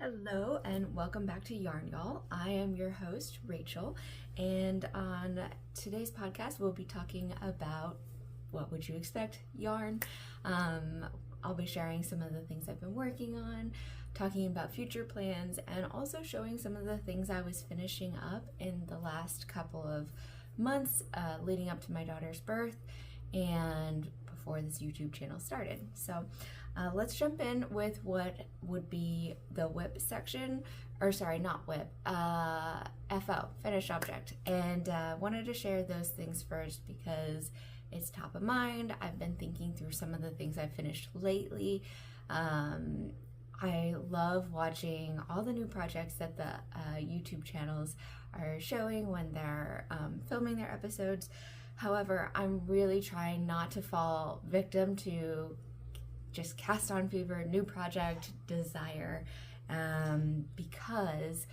Hello and welcome back to Yarn Y'all. I am your host, Rachel, and on today's podcast, we'll be talking about what would you expect yarn. I'll be sharing some of the things I've been working on, talking about future plans, and also showing some of the things I was finishing up in the last couple of months leading up to my daughter's birth and before this YouTube channel started. So let's jump in with what would be the WIP section, or sorry, not WIP, FO, finished object. And wanted to share those things first because it's top of mind. I've been thinking through some of the things I've finished lately. I love watching all the new projects that the YouTube channels are showing when they're filming their episodes. However, I'm really trying not to fall victim to just cast on fever, new project desire, because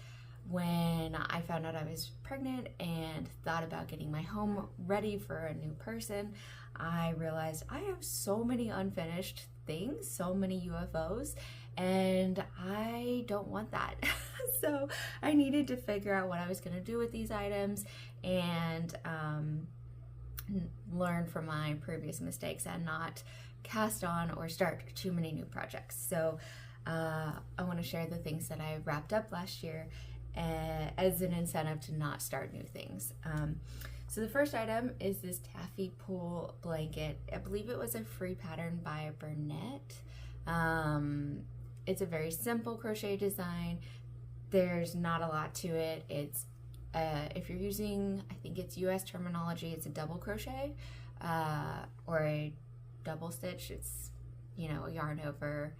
when I found out I was pregnant and thought about getting my home ready for a new person, I realized I have so many unfinished things, so many UFOs, and I don't want that. So I needed to figure out what I was going to do with these items and learn from my previous mistakes and not cast on or start too many new projects. So I want to share the things that I wrapped up last year as an incentive to not start new things. So the first item is this taffy pull blanket. I believe it was a free pattern by Burnett. It's a very simple crochet design. There's not a lot to it. It's if you're using, I think it's US terminology, it's a double crochet or a double stitch. It's, you know, a yarn over,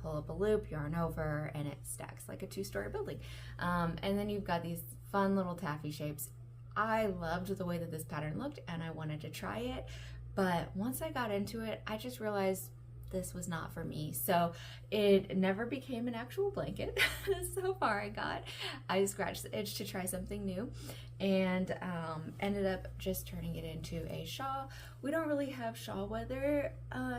pull up a loop, yarn over, and it stacks like a two-story building. And then you've got these fun little taffy shapes. I loved the way that this pattern looked and I wanted to try it, but once I got into it, I just realized this was not for me. So it never became an actual blanket. So far I scratched the itch to try something new, and ended up just turning it into a shawl. We don't really have shawl weather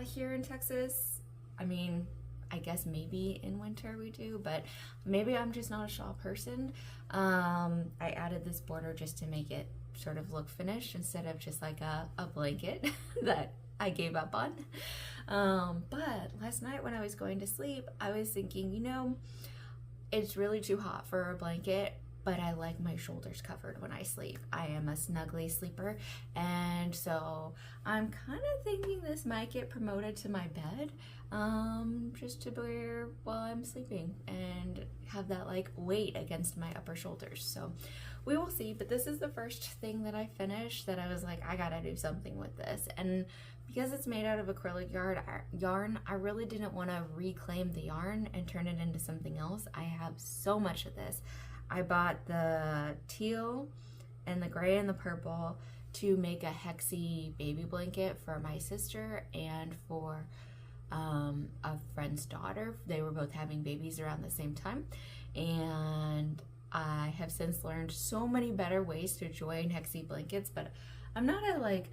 here in Texas. I mean, I guess maybe in winter we do, but maybe I'm just not a shawl person. I added this border just to make it sort of look finished instead of just like a blanket that I gave up on. But last night when I was going to sleep, I was thinking, you know, it's really too hot for a blanket, but I like my shoulders covered when I sleep. I am a snuggly sleeper, and so I'm kind of thinking this might get promoted to my bed, just to wear while I'm sleeping and have that like weight against my upper shoulders. So we will see, but this is the first thing that I finished that I was like, I gotta do something with this. And because it's made out of acrylic yarn, I really didn't want to reclaim the yarn and turn it into something else. I have so much of this. I bought the teal and the gray and the purple to make a hexy baby blanket for my sister and for a friend's daughter. They were both having babies around the same time, and I have since learned so many better ways to join hexy blankets, but I'm not a like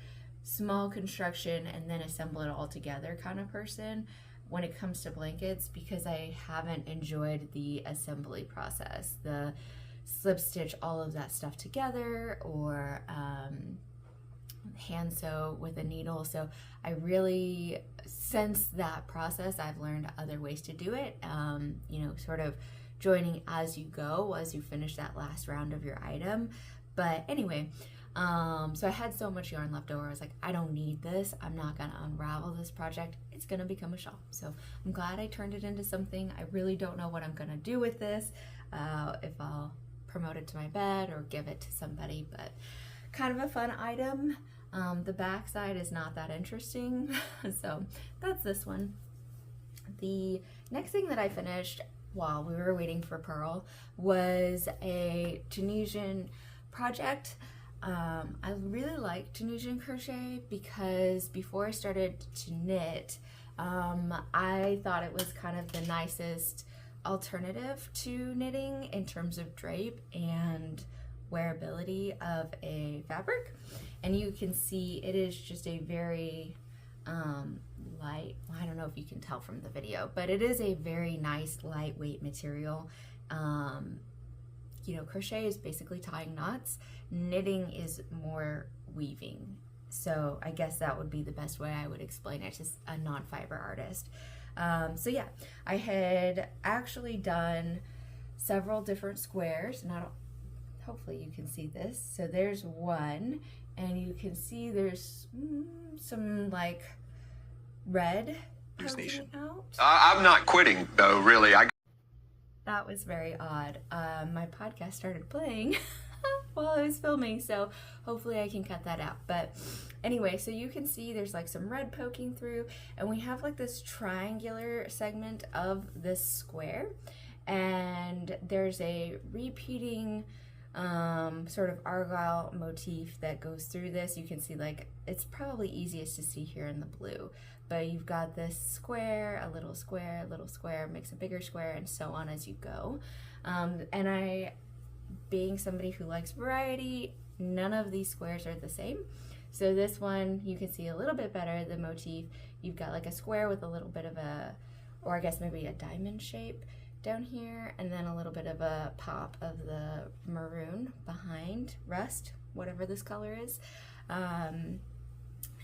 small construction and then assemble it all together kind of person when it comes to blankets, because I haven't enjoyed the assembly process, the slip stitch all of that stuff together, or hand sew with a needle. So I really, since that process, I've learned other ways to do it, you know, sort of joining as you go, as you finish that last round of your item. But anyway, so I had so much yarn left over. I was like, I don't need this. I'm not gonna unravel this project. It's gonna become a shawl. So I'm glad I turned it into something. I really don't know what I'm gonna do with this, if I'll promote it to my bed or give it to somebody, but kind of a fun item. The back side is not that interesting. So that's this one. The next thing that I finished while we were waiting for Pearl was a Tunisian project. I really like Tunisian crochet because before I started to knit, I thought it was kind of the nicest alternative to knitting in terms of drape and wearability of a fabric. And you can see it is just a very light. Well, I don't know if you can tell from the video, but it is a very nice lightweight material. You know, crochet is basically tying knots. Knitting is more weaving. So I guess that would be the best way I would explain it to a non-fiber artist. So yeah, I had actually done several different squares. Hopefully you can see this. So there's one, and you can see there's some like red poking out. I'm not quitting though, really. That was very odd. My podcast started playing while I was filming, so hopefully I can cut that out. But anyway, so you can see there's like some red poking through, and we have like this triangular segment of this square, and there's a repeating sort of argyle motif that goes through this. You can see, like, it's probably easiest to see here in the blue, but you've got this square, a little square, a little square, makes a bigger square, and so on as you go. And I, being somebody who likes variety, none of these squares are the same. So this one, you can see a little bit better the motif. You've got like a square with a little bit of a, or I guess maybe a diamond shape down here, and then a little bit of a pop of the maroon behind, rust, whatever this color is. And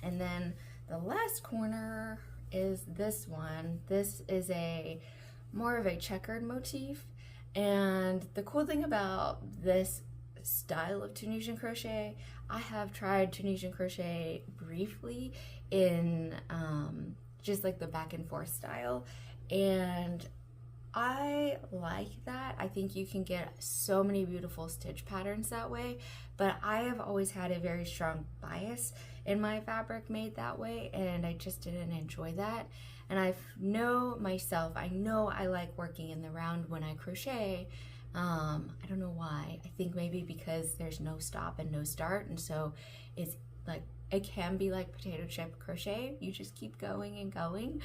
then the last corner is this one. This is a more of a checkered motif, and the cool thing about this style of Tunisian crochet, I have tried Tunisian crochet briefly in just like the back and forth style, and I like that. I think you can get so many beautiful stitch patterns that way, but I have always had a very strong bias in my fabric made that way, and I just didn't enjoy that. And I know myself, I know I like working in the round when I crochet. I don't know why. I think maybe because there's no stop and no start, and so it's like, it can be like potato chip crochet. You just keep going and going.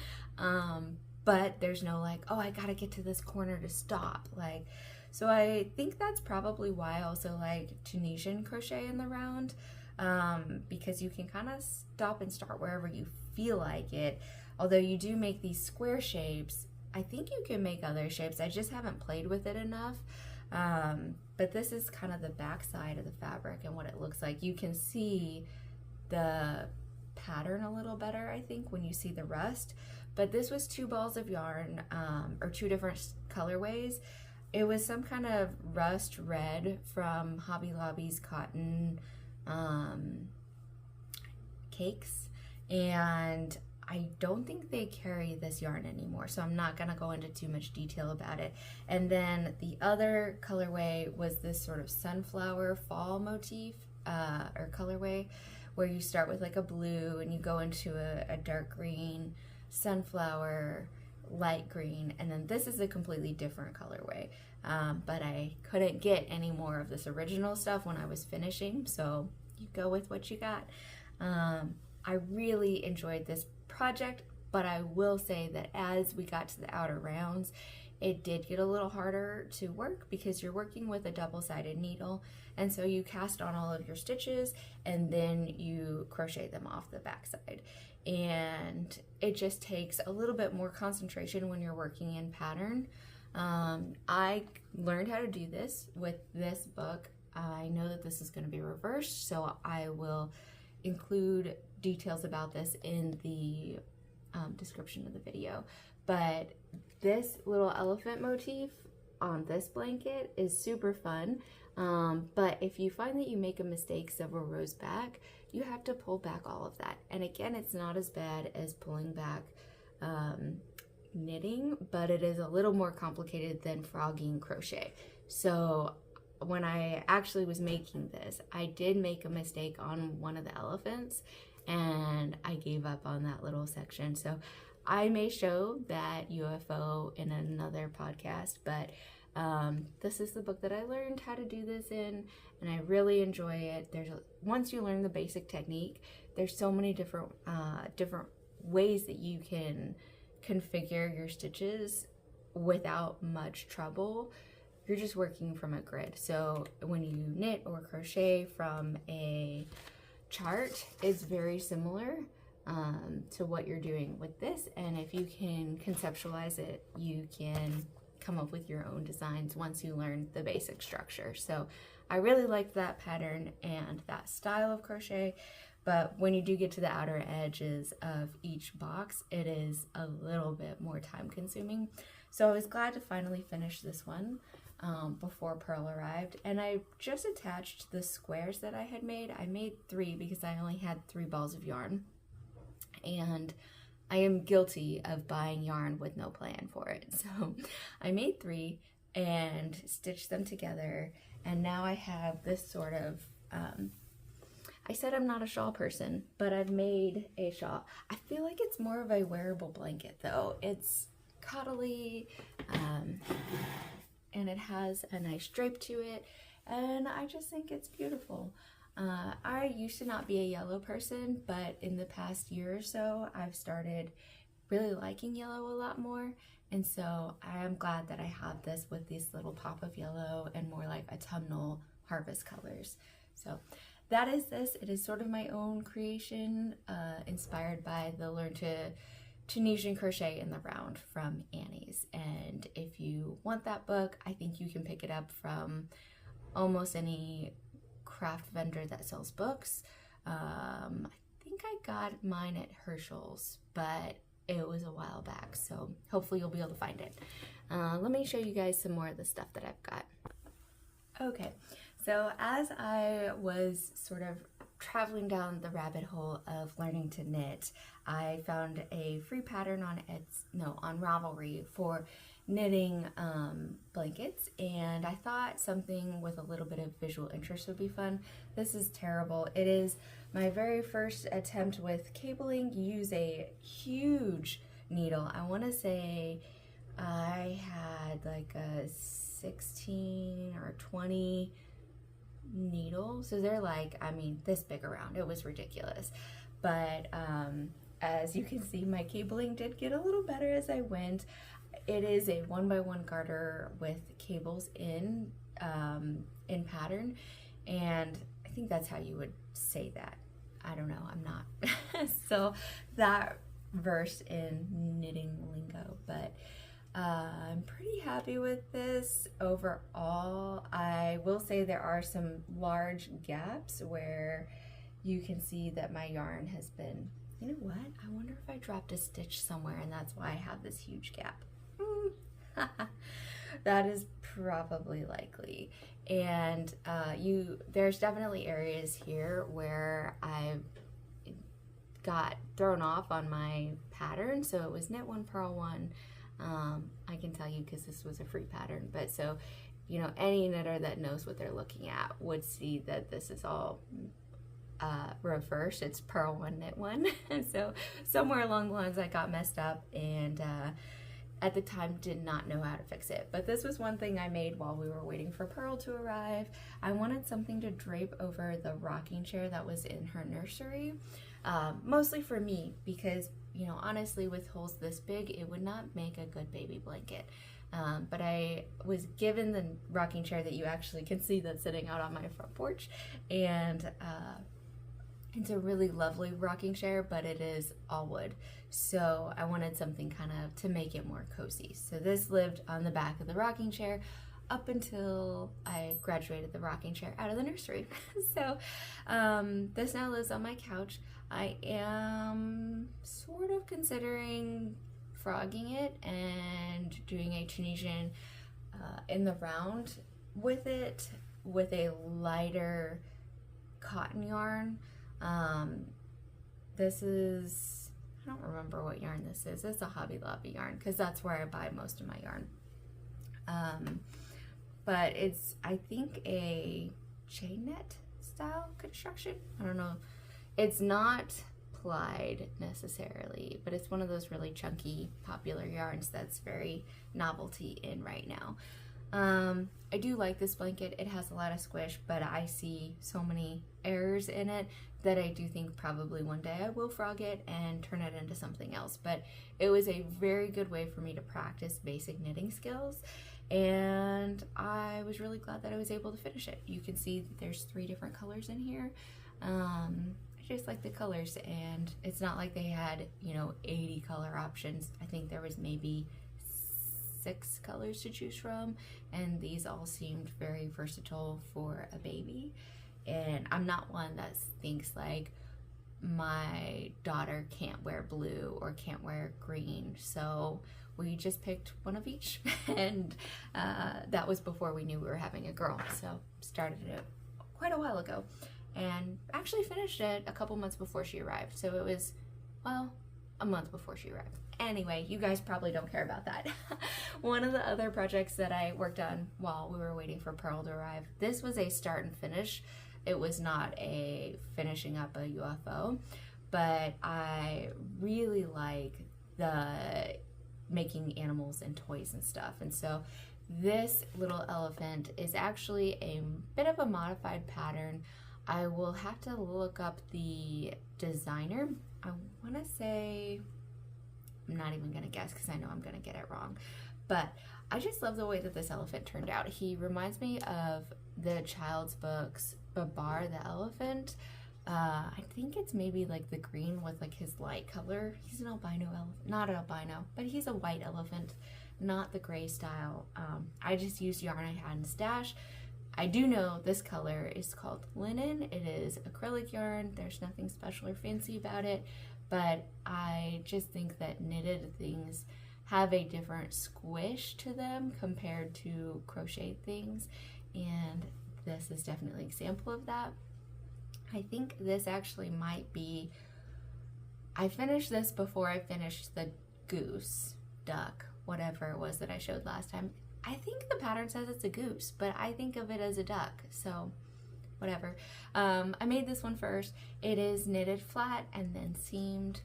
But there's no like, oh, I gotta get to this corner to stop. Like, so I think that's probably why I also like Tunisian crochet in the round, because you can kind of stop and start wherever you feel like it. Although you do make these square shapes, I think you can make other shapes. I just haven't played with it enough. But this is kind of the back side of the fabric and what it looks like. You can see the pattern a little better, I think, when you see the rust. But this was 2 balls of yarn, or 2 different colorways. It was some kind of rust red from Hobby Lobby's cotton cakes, and I don't think they carry this yarn anymore, so I'm not gonna go into too much detail about it. And then the other colorway was this sort of sunflower fall motif, or colorway, where you start with like a blue and you go into a dark green, sunflower, light green, and then this is a completely different colorway. But I couldn't get any more of this original stuff when I was finishing, so you go with what you got. I really enjoyed this project, but I will say that as we got to the outer rounds, it did get a little harder to work because you're working with a double-sided needle, and so you cast on all of your stitches and then you crochet them off the backside. And it just takes a little bit more concentration when you're working in pattern. I learned how to do this with this book. I know that this is going to be reversed, so I will include details about this in the description of the video. But this little elephant motif on this blanket is super fun. But if you find that you make a mistake several rows back, you have to pull back all of that. And again, it's not as bad as pulling back knitting, but it is a little more complicated than frogging crochet. So when I actually was making this, I did make a mistake on one of the elephants, and I gave up on that little section. So I may show that UFO in another podcast, but this is the book that I learned how to do this in, and I really enjoy it. Once you learn the basic technique, there's so many different ways that you can configure your stitches without much trouble. You're just working from a grid. So when you knit or crochet from a chart, it's very similar, to what you're doing with this. And if you can conceptualize it, you can come up with your own designs once you learn the basic structure. So I really liked that pattern and that style of crochet, but when you do get to the outer edges of each box, it is a little bit more time consuming. So I was glad to finally finish this one before Pearl arrived, and I just attached the squares that I had made. I made 3 because I only had 3 balls of yarn, and I am guilty of buying yarn with no plan for it. So I made 3 and stitched them together, and now I have this sort of, I said I'm not a shawl person, but I've made a shawl. I feel like it's more of a wearable blanket though. It's cuddly, and it has a nice drape to it, and I just think it's beautiful. I used to not be a yellow person, but in the past year or so, I've started really liking yellow a lot more. And so I am glad that I have this with this little pop of yellow and more like autumnal harvest colors. So that is this. It is sort of my own creation, inspired by the Learn to Tunisian Crochet in the Round from Annie's. And if you want that book, I think you can pick it up from almost any craft vendor that sells books. I think I got mine at Herschel's, but it was a while back, so hopefully you'll be able to find it. Let me show you guys some more of the stuff that I've got. Okay, so as I was sort of traveling down the rabbit hole of learning to knit, I found a free pattern on on Ravelry for knitting blankets, and I thought something with a little bit of visual interest would be fun. This is terrible. It is my very first attempt with cabling. You use a huge needle. I want to say I had like a 16 or 20 needle, so they're like, I mean, this big around. It was ridiculous, but as you can see, my cabling did get a little better as I went. It is a 1x1 garter with cables in pattern, and I think that's how you would say that. I don't know, I'm not so that versed in knitting lingo, but I'm pretty happy with this overall. I will say there are some large gaps where you can see that my yarn has been, you know what, I wonder if I dropped a stitch somewhere and that's why I have this huge gap. That is probably likely. And there's definitely areas here where I got thrown off on my pattern. So it was knit 1, purl 1. I can tell you because this was a free pattern, but so, you know, any knitter that knows what they're looking at would see that this is all reversed. It's purl 1, knit 1. And so somewhere along the lines I got messed up, and at the time did not know how to fix it. But this was one thing I made while we were waiting for Pearl to arrive. I wanted something to drape over the rocking chair that was in her nursery, mostly for me, because, you know, honestly, with holes this big, it would not make a good baby blanket. But I was given the rocking chair that you actually can see that's sitting out on my front porch, and it's a really lovely rocking chair, but it is all wood. So I wanted something kind of to make it more cozy. So this lived on the back of the rocking chair up until I graduated the rocking chair out of the nursery. So this now lives on my couch. I am sort of considering frogging it and doing a Tunisian in the round with it, with a lighter cotton yarn. This is, I don't remember what yarn this is. It's a Hobby Lobby yarn because that's where I buy most of my yarn. But it's, I think, a chain net style construction. I don't know. It's not plied necessarily, but it's one of those really chunky, popular yarns that's very novelty in right now. I do like this blanket. It has a lot of squish, but I see so many errors in it that I do think probably one day I will frog it and turn it into something else. But it was a very good way for me to practice basic knitting skills, and I was really glad that I was able to finish it. You can see that there's 3 different colors in here. I just like the colors, and it's not like they had, you know, 80 color options. I think there was maybe 6 colors to choose from, and these all seemed very versatile for a baby. And I'm not one that thinks like my daughter can't wear blue or can't wear green, so we just picked one of each. And that was before we knew we were having a girl, so started it quite a while ago and actually finished it a couple months before she arrived. So it was, well, a month before she arrived. Anyway, you guys probably don't care about that. One of the other projects that I worked on while we were waiting for Pearl to arrive, this was a start and finish. It was not a finishing up a UFO, but I really like the making animals and toys and stuff. And so this little elephant is actually a bit of a modified pattern. I will have to look up the designer. I want to say, I'm not even going to guess because I know I'm going to get it wrong. But I just love the way that this elephant turned out. He reminds me of the child's books, Babar the elephant. I think it's maybe like the green with like his light color. He's an albino elephant, not an albino, but he's a white elephant, not the gray style. I just used yarn I had in stash. I do know this color is called linen. It is acrylic yarn. There's nothing special or fancy about it, but I just think that knitted things have a different squish to them compared to crocheted things, and this is definitely an example of that. I think this actually might be, I finished this before I finished the goose, duck, whatever it was that I showed last time. I think the pattern says it's a goose, but I think of it as a duck, so whatever. I made this one first. It is knitted flat and then seamed,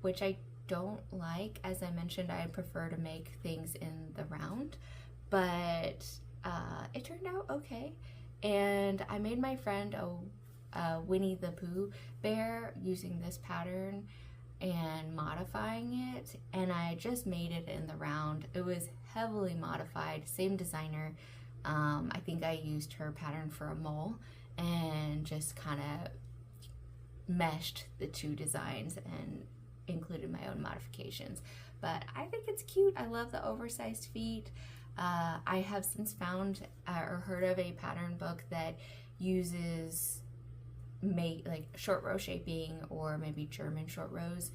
which I don't like. As I mentioned, I prefer to make things in the round, but it turned out okay. And I made my friend a Winnie the Pooh bear using this pattern and modifying it, and I just made it in the round. It was heavily modified, same designer. I think I used her pattern for a mole and just kind of meshed the two designs and included my own modifications. But I think it's cute. I love the oversized feet. I have since found or heard of a pattern book that uses like short row shaping, or maybe German short rows,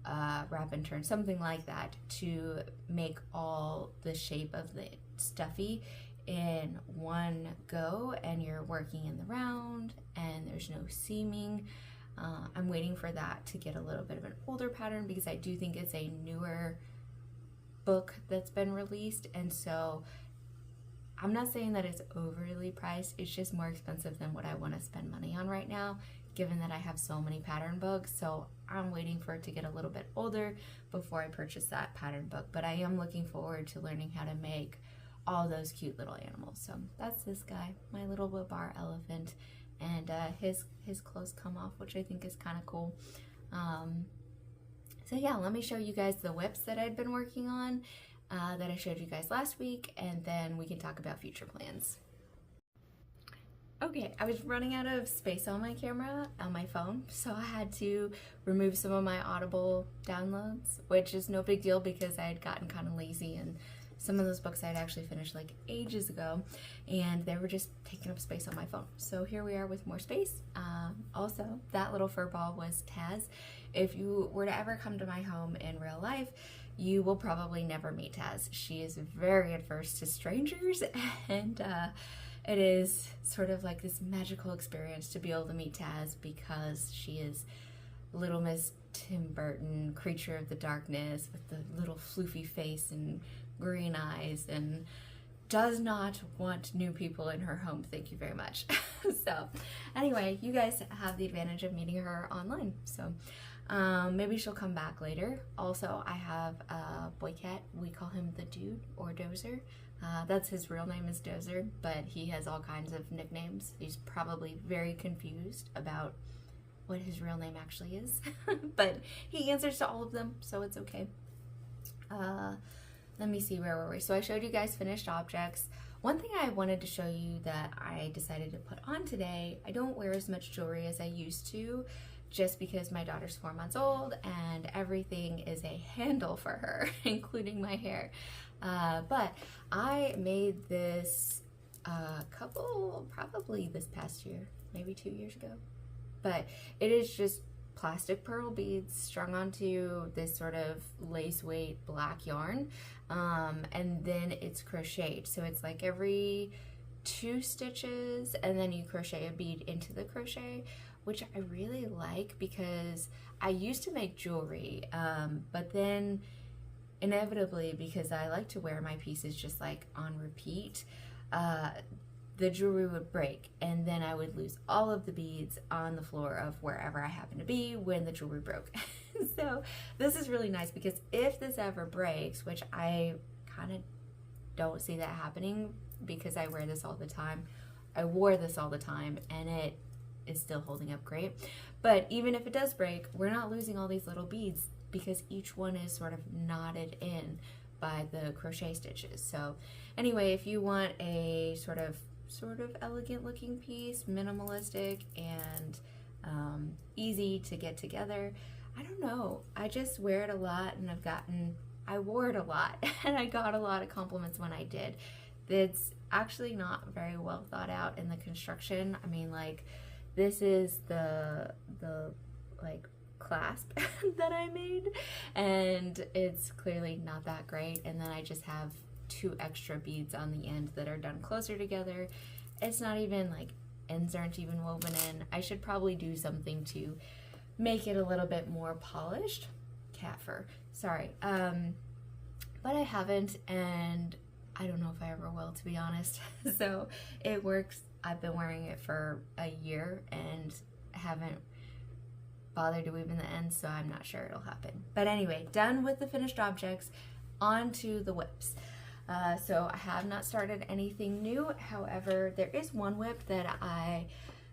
wrap and turn, something like that, to make all the shape of the stuffy in one go, and you're working in the round and there's no seaming. I'm waiting for that to get a little bit of an older pattern because I do think it's a newer book that's been released, and so I'm not saying that it's overly priced, it's just more expensive than what I want to spend money on right now, given that I have so many pattern books. So I'm waiting for it to get a little bit older before I purchase that pattern book, but I am looking forward to learning how to make all those cute little animals. So that's this guy, my little Babar elephant, and his clothes come off, which I think is kind of cool. So yeah, let me show you guys the whips that I'd been working on, that I showed you guys last week, and then we can talk about future plans. Okay, I was running out of space on my camera, on my phone, so I had to remove some of my Audible downloads, which is no big deal because I had gotten kind of lazy, and some of those books I had actually finished like ages ago, and they were just taking up space on my phone. So here we are with more space. Also, that little fur ball was Taz. If you were to ever come to my home in real life, you will probably never meet Taz. She is very adverse to strangers, and it is sort of like this magical experience to be able to meet Taz because she is Little Miss Tim Burton, creature of the darkness, with the little floofy face and green eyes, and does not want new people in her home. Thank you very much. So anyway, you guys have the advantage of meeting her online, so maybe she'll come back later. Also, I have a boy cat. We call him the Dude, or Dozer. That's his real name is Dozer, but he has all kinds of nicknames. He's probably very confused about what his real name actually is, but he answers to all of them, so it's okay. Let me see, where were we? So I showed you guys finished objects. One thing I wanted to show you that I decided to put on today, I don't wear as much jewelry as I used to just because my daughter's 4 months old and everything is a handle for her, including my hair. But I made this probably this past year, maybe 2 years ago. But it is just plastic pearl beads strung onto this sort of lace weight black yarn, and then it's crocheted. So it's like every 2 stitches, and then you crochet a bead into the crochet, which I really like because I used to make jewelry, but then inevitably, because I like to wear my pieces just like on repeat, the jewelry would break, and then I would lose all of the beads on the floor of wherever I happened to be when the jewelry broke. So this is really nice because if this ever breaks, which I kind of don't see that happening because I wear this all the time, I wore this all the time and it is still holding up great. But even if it does break, we're not losing all these little beads because each one is sort of knotted in by the crochet stitches. So anyway, if you want a sort of elegant looking piece, minimalistic and easy to get together, I don't know, I just wear it a lot, and I wore it a lot and I got a lot of compliments when I did. It's actually not very well thought out in the construction. I mean, like, this is the like clasp that I made, and it's clearly not that great. And then I just have 2 extra beads on the end that are done closer together. It's not even like, ends aren't even woven in. I should probably do something to make it a little bit more polished. Cat fur, sorry. But I haven't, and I don't know if I ever will, to be honest. So it works. I've been wearing it for a year and haven't bothered to weave in the ends, so I'm not sure it'll happen. But anyway, done with the finished objects, on to the whips. So I have not started anything new. However, there is one whip that I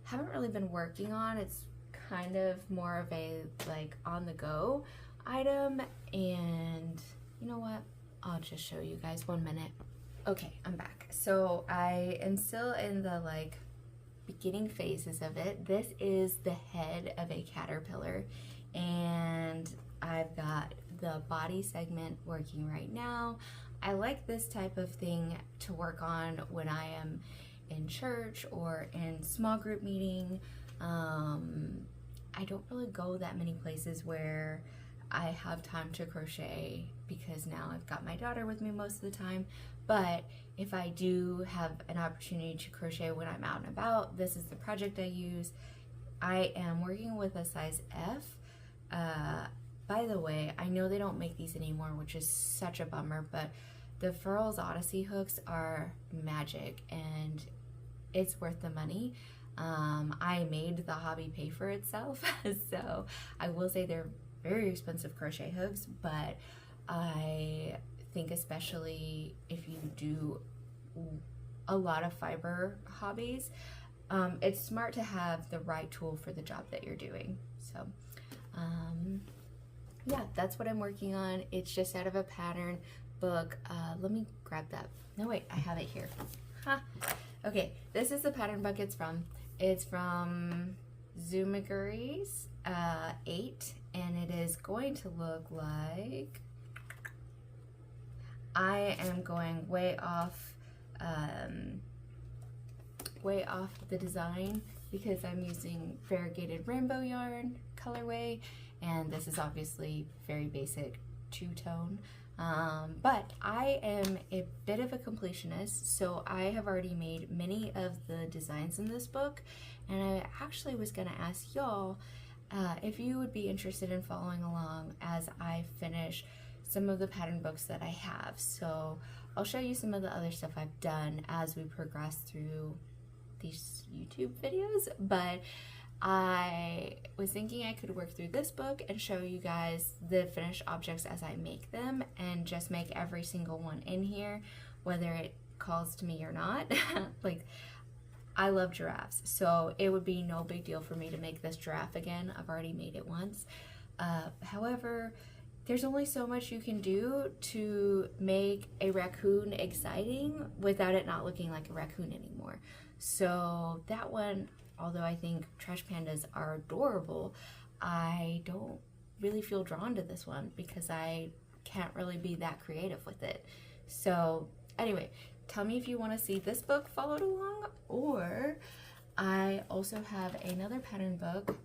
haven't really been working on. It's kind of more of a like on the go item, and you know what? I'll just show you guys 1 minute. Okay, I'm back. So I am still in the like beginning phases of it. This is the head of a caterpillar, and I've got the body segment working right now. I like this type of thing to work on when I am in church or in small group meeting. I don't really go that many places where I have time to crochet because now I've got my daughter with me most of the time. But if I do have an opportunity to crochet when I'm out and about, this is the project I use. I am working with a size F. By the way, I know they don't make these anymore, which is such a bummer, but the Furls Odyssey hooks are magic and it's worth the money. I made the hobby pay for itself, so I will say they're very expensive crochet hooks, but I think especially if you do a lot of fiber hobbies, it's smart to have the right tool for the job that you're doing. So yeah, that's what I'm working on. It's just out of a pattern book. Let me grab that. No, wait, I have it here. Ha. Okay, this is the pattern book it's from. It's from Zoomaguries 8, and it is going to look like, I am going way off the design because I'm using variegated rainbow yarn colorway, and this is obviously very basic two-tone. But I am a bit of a completionist, so I have already made many of the designs in this book, and I actually was going to ask y'all if you would be interested in following along as I finish some of the pattern books that I have. So I'll show you some of the other stuff I've done as we progress through these YouTube videos, but I was thinking I could work through this book and show you guys the finished objects as I make them, and just make every single one in here, whether it calls to me or not. Like, I love giraffes, so it would be no big deal for me to make this giraffe again. I've already made it once. However, there's only so much you can do to make a raccoon exciting without it not looking like a raccoon anymore. So that one, although I think trash pandas are adorable, I don't really feel drawn to this one because I can't really be that creative with it. So anyway, tell me if you want to see this book followed along, or I also have another pattern book,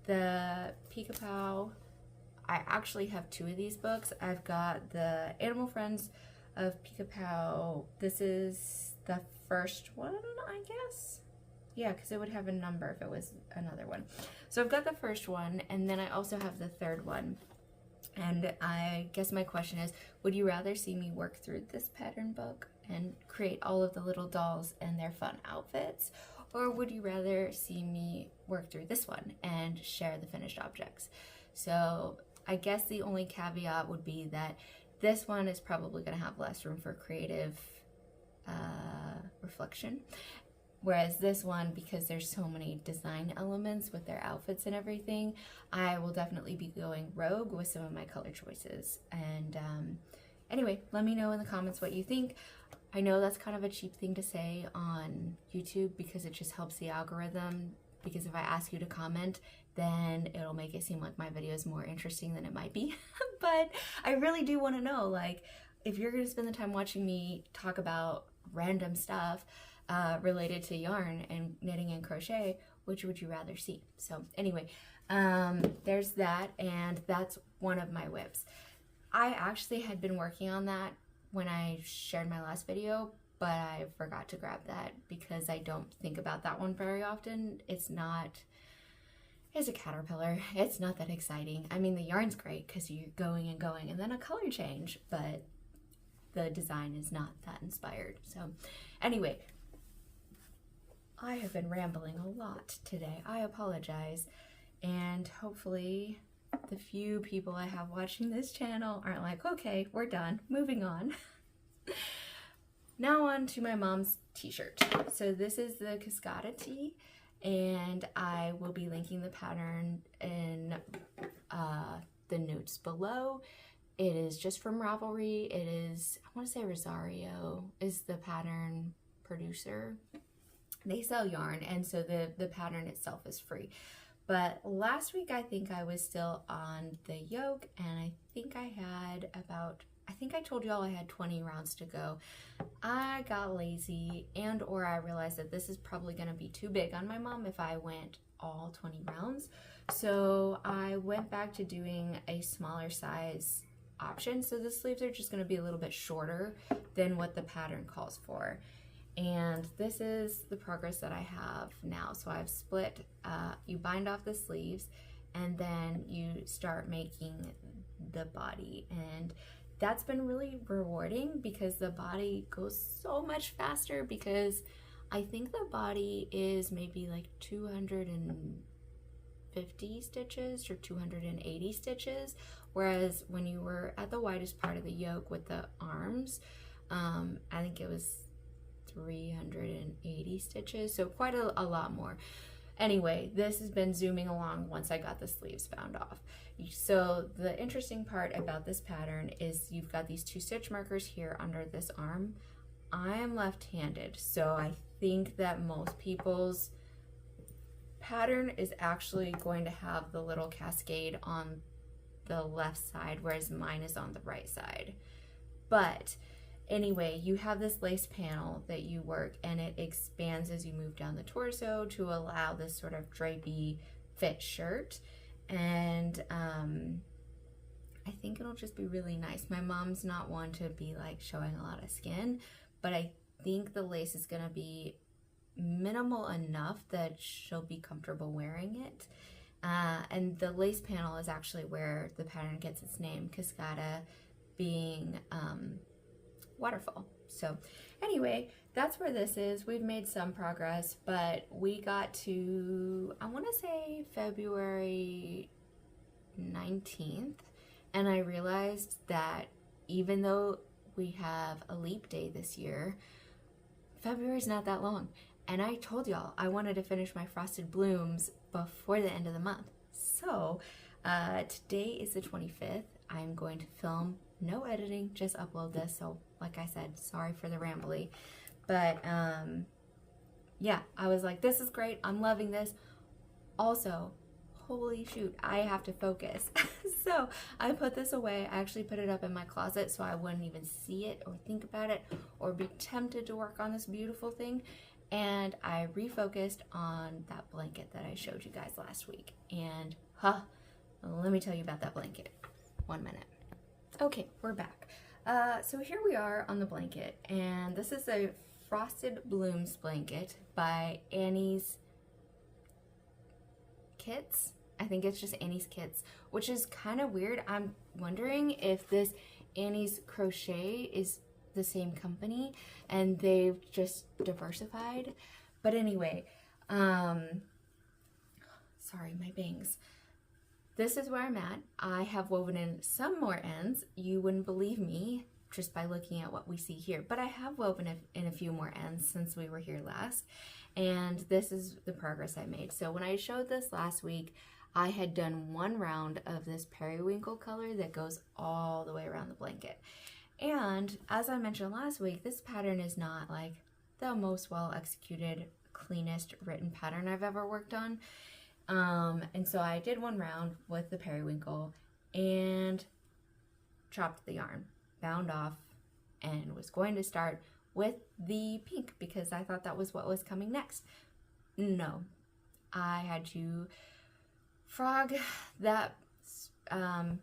the Peek-a-Pow. I actually have two of these books. I've got the Animal Friends of Peek-a-Pow. This is the first one, I guess. Yeah, because it would have a number if it was another one. So I've got the first one, and then I also have the third one. And I guess my question is, would you rather see me work through this pattern book and create all of the little dolls and their fun outfits? Or would you rather see me work through this one and share the finished objects? So I guess the only caveat would be that this one is probably going to have less room for creative reflection. Whereas this one, because there's so many design elements with their outfits and everything, I will definitely be going rogue with some of my color choices. And anyway, let me know in the comments what you think. I know that's kind of a cheap thing to say on YouTube because it just helps the algorithm. Because if I ask you to comment, then it'll make it seem like my video is more interesting than it might be. But I really do want to know, like, if you're going to spend the time watching me talk about random stuff related to yarn and knitting and crochet, which would you rather see? So anyway, there's that, and that's one of my whips. I actually had been working on that when I shared my last video, but I forgot to grab that because I don't think about that one very often. It's a caterpillar. It's not that exciting. I mean, the yarn's great because you're going and going and then a color change, but the design is not that inspired. So anyway, I have been rambling a lot today. I apologize. And hopefully the few people I have watching this channel aren't like, okay, we're done, moving on. Now on to my mom's t-shirt. So this is the Cascada tee, and I will be linking the pattern in the notes below. It is just from Ravelry. It is, I want to say Rosario is the pattern producer. They sell yarn, and so the pattern itself is free. But last week I think I was still on the yoke, and I think I had I think I told you all I had 20 rounds to go. I got lazy, and or I realized that this is probably going to be too big on my mom if I went all 20 rounds. So I went back to doing a smaller size option. So the sleeves are just going to be a little bit shorter than what the pattern calls for. And this is the progress that I have now. So I've split, you bind off the sleeves, and then you start making the body. And that's been really rewarding because the body goes so much faster, because I think the body is maybe like 250 stitches or 280 stitches. Whereas when you were at the widest part of the yoke with the arms, I think it was 380 stitches, so quite a lot more. Anyway, this has been zooming along once I got the sleeves bound off. So the interesting part about this pattern is you've got these 2 stitch markers here under this arm. I am left-handed, so I think that most people's pattern is actually going to have the little cascade on the left side, whereas mine is on the right side. But anyway, you have this lace panel that you work, and it expands as you move down the torso to allow this sort of drapey fit shirt. And I think it'll just be really nice. My mom's not one to be like showing a lot of skin, but I think the lace is gonna be minimal enough that she'll be comfortable wearing it. And the lace panel is actually where the pattern gets its name, Cascada being waterfall. So anyway, that's where this is. We've made some progress, but we got to, I want to say February 19th, and I realized that even though we have a leap day this year, February's not that long. And I told y'all I wanted to finish my frosted blooms before the end of the month. So today is the 25th. I'm going to film, no editing, just upload this. So like I said, sorry for the rambly, but yeah, I was like, this is great, I'm loving this. Also, holy shoot, I have to focus. So I put this away. I actually put it up in my closet so I wouldn't even see it or think about it or be tempted to work on this beautiful thing. And I refocused on that blanket that I showed you guys last week. And let me tell you about that blanket. 1 minute. Okay, we're back. So here we are on the blanket, and this is a Frosted Blooms blanket by Annie's Kits. I think it's just Annie's Kits, which is kind of weird. I'm wondering if this Annie's Crochet is the same company and they've just diversified. But anyway, sorry, my bangs. This is where I'm at. I have woven in some more ends. You wouldn't believe me just by looking at what we see here, but I have woven in a few more ends since we were here last, and this is the progress I made. So when I showed this last week, I had done 1 round of this periwinkle color that goes all the way around the blanket. And as I mentioned last week, this pattern is not like the most well executed, cleanest written pattern I've ever worked on. And so I did 1 round with the periwinkle and chopped the yarn, bound off, and was going to start with the pink because I thought that was what was coming next. No, I had to frog that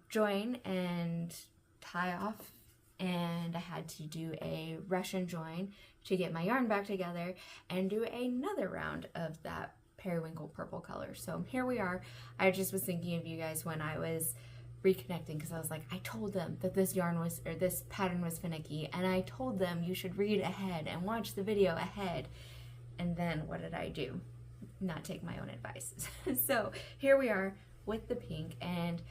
join and tie off, and I had to do a Russian join to get my yarn back together and do another round of that periwinkle purple color. So here we are. I just was thinking of you guys when I was reconnecting, because I was like, I told them that this this pattern was finicky, and I told them you should read ahead and watch the video ahead. And then what did I do? Not take my own advice. So here we are with the pink, and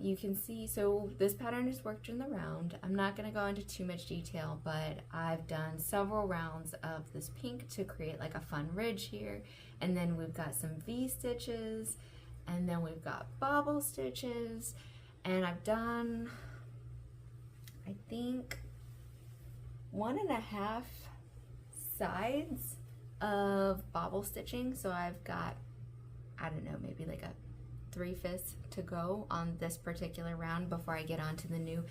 you can see, so this pattern is worked in the round. I'm not going to go into too much detail, but I've done several rounds of this pink to create like a fun ridge here, and then we've got some V stitches, and then we've got bobble stitches, and I've done, I think, 1.5 sides of bobble stitching. So I've got, I don't know, maybe like a 3/5 to go on this particular round before I get on to the new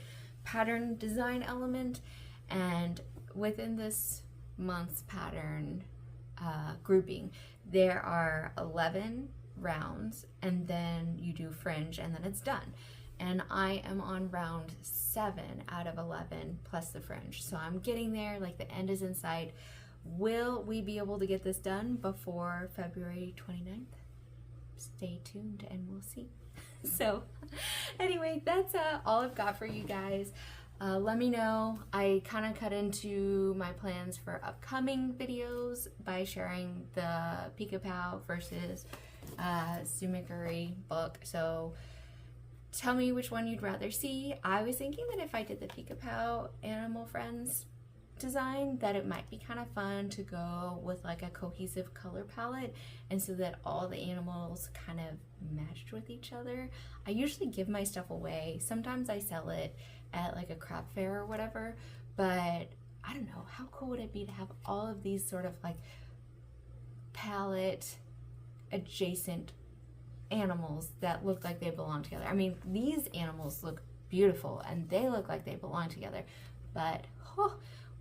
pattern design element. And within this month's pattern grouping, there are 11 rounds, and then you do fringe, and then it's done. And I am on round 7 out of 11 plus the fringe, so I'm getting there. Like, the end is in sight. Will we be able to get this done before February 29th? Stay tuned and we'll see. So anyway, that's all I've got for you guys. Let me know. I kind of cut into my plans for upcoming videos by sharing the Pika-Pow versus Sumikuri book. So tell me which one you'd rather see. I was thinking that if I did the Pika-Pow Animal Friends design, that it might be kind of fun to go with like a cohesive color palette, and so that all the animals kind of matched with each other. I usually give my stuff away. Sometimes I sell it at like a craft fair or whatever, but I don't know, how cool would it be to have all of these sort of like palette adjacent animals that look like they belong together. I mean, these animals look beautiful and they look like they belong together, but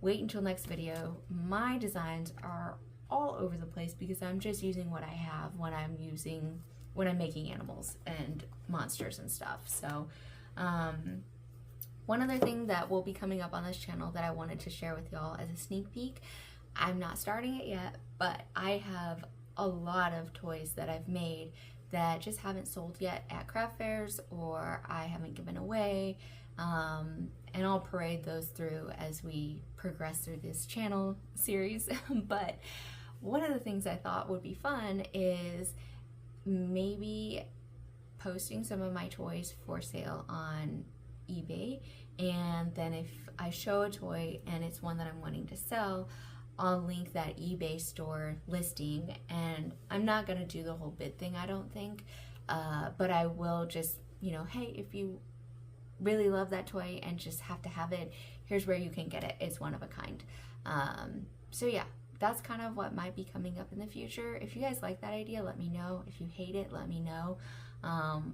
wait until next video. My designs are all over the place because I'm just using what I have when I'm making animals and monsters and stuff. So one other thing that will be coming up on this channel that I wanted to share with y'all as a sneak peek, I'm not starting it yet, but I have a lot of toys that I've made that just haven't sold yet at craft fairs or I haven't given away. And I'll parade those through as we progress through this channel series. But one of the things I thought would be fun is maybe posting some of my toys for sale on eBay, and then if I show a toy and it's one that I'm wanting to sell, I'll link that eBay store listing. And I'm not gonna do the whole bid thing, I don't think, but I will just, you know, hey, if you really love that toy and just have to have it, here's where you can get it. It's one of a kind. So yeah, that's kind of what might be coming up in the future. If you guys like that idea, let me know. If you hate it, let me know.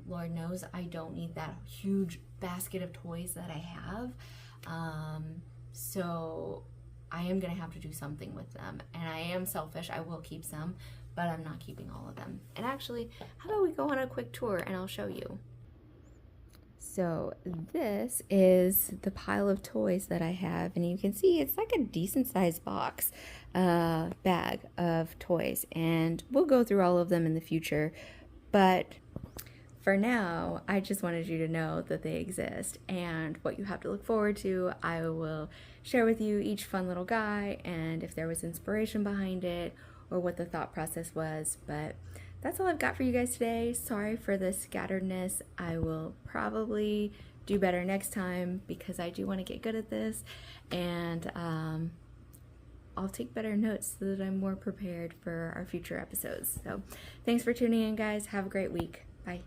Lord knows I don't need that huge basket of toys that I have. So I am going to have to do something with them. And I am selfish. I will keep some, but I'm not keeping all of them. And actually, how about we go on a quick tour and I'll show you. So this is the pile of toys that I have, and you can see it's like a decent sized box bag of toys, and we'll go through all of them in the future, but for now I just wanted you to know that they exist and what you have to look forward to. I will share with you each fun little guy and if there was inspiration behind it or what the thought process was, but that's all I've got for you guys today. Sorry for the scatteredness. I will probably do better next time because I do want to get good at this, and I'll take better notes so that I'm more prepared for our future episodes. So thanks for tuning in, guys. Have a great week. Bye.